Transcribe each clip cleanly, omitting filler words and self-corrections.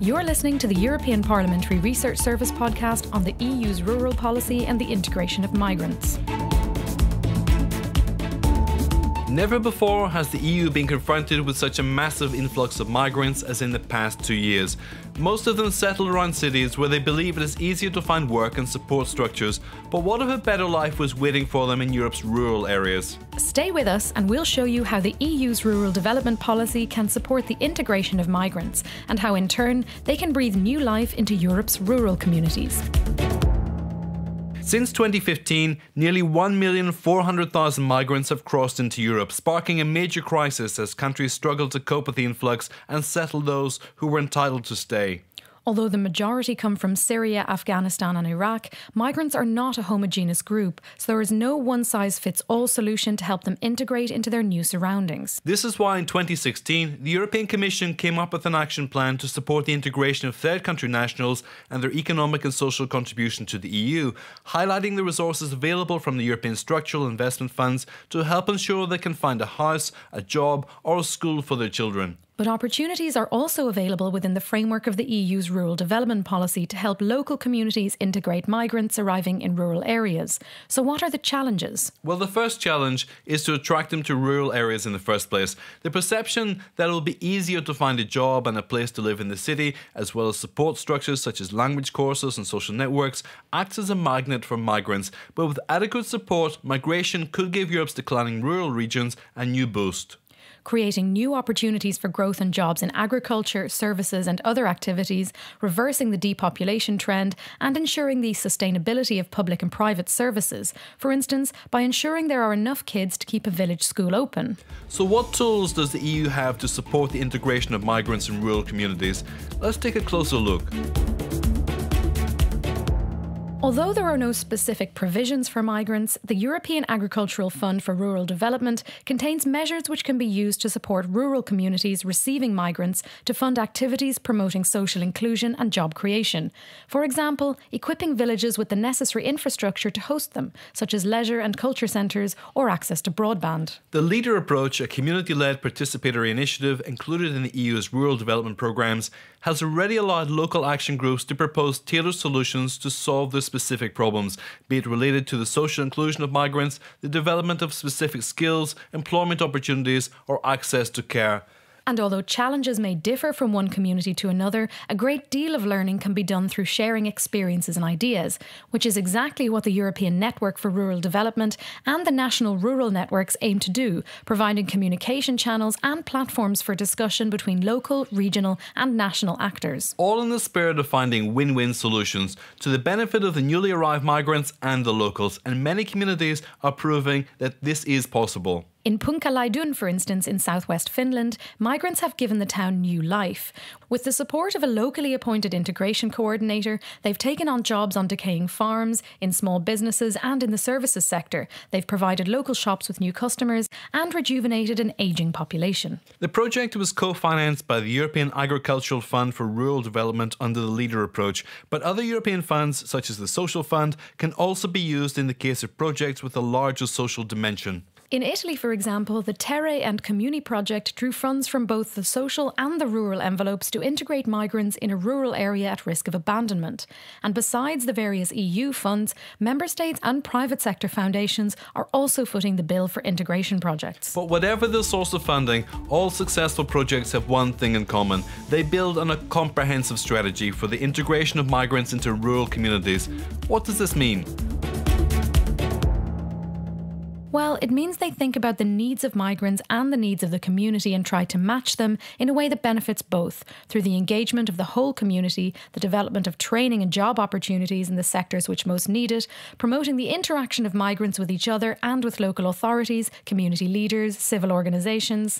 You're listening to the European Parliamentary Research Service podcast on the EU's rural policy and the integration of migrants. Never before has the EU been confronted with such a massive influx of migrants as in the past 2 years. Most of them settle around cities where they believe it is easier to find work and support structures. But what if a better life was waiting for them in Europe's rural areas? Stay with us and we'll show you how the EU's rural development policy can support the integration of migrants and how in turn they can breathe new life into Europe's rural communities. Since 2015, nearly 1,400,000 migrants have crossed into Europe, sparking a major crisis as countries struggle to cope with the influx and settle those who were entitled to stay. Although the majority come from Syria, Afghanistan and Iraq, migrants are not a homogeneous group, so there is no one-size-fits-all solution to help them integrate into their new surroundings. This is why in 2016, the European Commission came up with an action plan to support the integration of third country nationals and their economic and social contribution to the EU, highlighting the resources available from the European structural investment funds to help ensure they can find a house, a job or a school for their children. But opportunities are also available within the framework of the EU's rural development policy to help local communities integrate migrants arriving in rural areas. So what are the challenges? Well, the first challenge is to attract them to rural areas in the first place. The perception that it will be easier to find a job and a place to live in the city, as well as support structures such as language courses and social networks, acts as a magnet for migrants. But with adequate support, migration could give Europe's declining rural regions a new boost. Creating new opportunities for growth and jobs in agriculture, services and other activities, reversing the depopulation trend and ensuring the sustainability of public and private services, for instance, by ensuring there are enough kids to keep a village school open. So what tools does the EU have to support the integration of migrants in rural communities? Let's take a closer look. Although there are no specific provisions for migrants, the European Agricultural Fund for Rural Development contains measures which can be used to support rural communities receiving migrants to fund activities promoting social inclusion and job creation. For example, equipping villages with the necessary infrastructure to host them, such as leisure and culture centres or access to broadband. The LEADER approach, a community-led participatory initiative included in the EU's rural development programmes, has already allowed local action groups to propose tailored solutions to solve the specific problems, be it related to the social inclusion of migrants, the development of specific skills, employment opportunities, or access to care. And although challenges may differ from one community to another, a great deal of learning can be done through sharing experiences and ideas, which is exactly what the European Network for Rural Development and the national rural networks aim to do, providing communication channels and platforms for discussion between local, regional and national actors. All in the spirit of finding win-win solutions to the benefit of the newly arrived migrants and the locals, and many communities are proving that this is possible. In Punkalaidun, for instance, in southwest Finland, migrants have given the town new life. With the support of a locally appointed integration coordinator, they've taken on jobs on decaying farms, in small businesses and in the services sector. They've provided local shops with new customers and rejuvenated an ageing population. The project was co-financed by the European Agricultural Fund for Rural Development under the LEADER approach, but other European funds, such as the Social Fund, can also be used in the case of projects with a larger social dimension. In Italy, for example, the Terre and Comuni project drew funds from both the social and the rural envelopes to integrate migrants in a rural area at risk of abandonment. And besides the various EU funds, member states and private sector foundations are also footing the bill for integration projects. But whatever the source of funding, all successful projects have one thing in common. They build on a comprehensive strategy for the integration of migrants into rural communities. What does this mean? Well, it means they think about the needs of migrants and the needs of the community and try to match them in a way that benefits both, through the engagement of the whole community, the development of training and job opportunities in the sectors which most need it, promoting the interaction of migrants with each other and with local authorities, community leaders, civil organisations.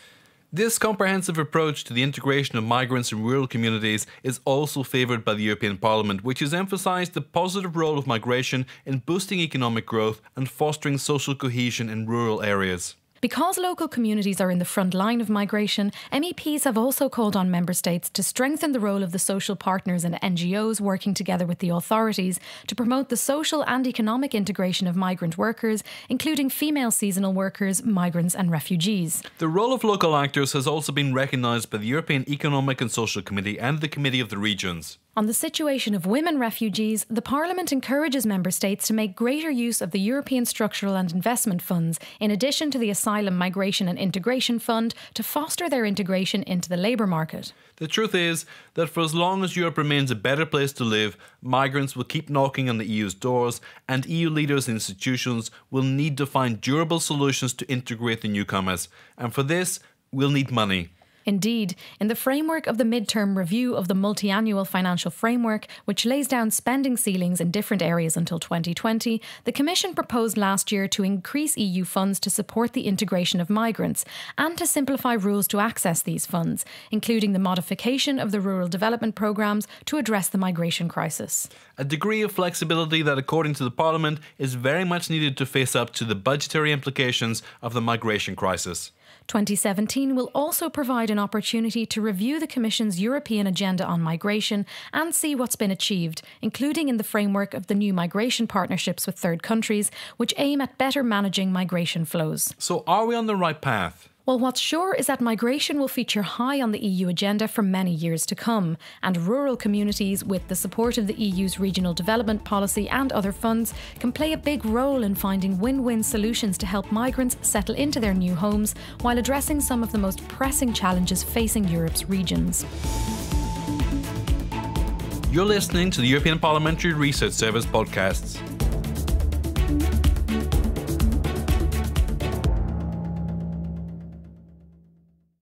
This comprehensive approach to the integration of migrants in rural communities is also favoured by the European Parliament, which has emphasised the positive role of migration in boosting economic growth and fostering social cohesion in rural areas. Because local communities are in the front line of migration, MEPs have also called on member states to strengthen the role of the social partners and NGOs working together with the authorities to promote the social and economic integration of migrant workers, including female seasonal workers, migrants and refugees. The role of local actors has also been recognised by the European Economic and Social Committee and the Committee of the Regions. On the situation of women refugees, the Parliament encourages member states to make greater use of the European Structural and Investment Funds, in addition to the Asylum, Migration and Integration Fund, to foster their integration into the labour market. The truth is that for as long as Europe remains a better place to live, migrants will keep knocking on the EU's doors, and EU leaders and institutions will need to find durable solutions to integrate the newcomers. And for this, we'll need money. Indeed, in the framework of the mid-term review of the multi-annual financial framework, which lays down spending ceilings in different areas until 2020, the Commission proposed last year to increase EU funds to support the integration of migrants and to simplify rules to access these funds, including the modification of the rural development programmes to address the migration crisis. A degree of flexibility that, according to the Parliament, is very much needed to face up to the budgetary implications of the migration crisis. 2017 will also provide an opportunity to review the Commission's European agenda on migration and see what's been achieved, including in the framework of the new migration partnerships with third countries, which aim at better managing migration flows. So are we on the right path? Well, what's sure is that migration will feature high on the EU agenda for many years to come, and rural communities, with the support of the EU's regional development policy and other funds, can play a big role in finding win-win solutions to help migrants settle into their new homes while addressing some of the most pressing challenges facing Europe's regions. You're listening to the European Parliamentary Research Service podcasts.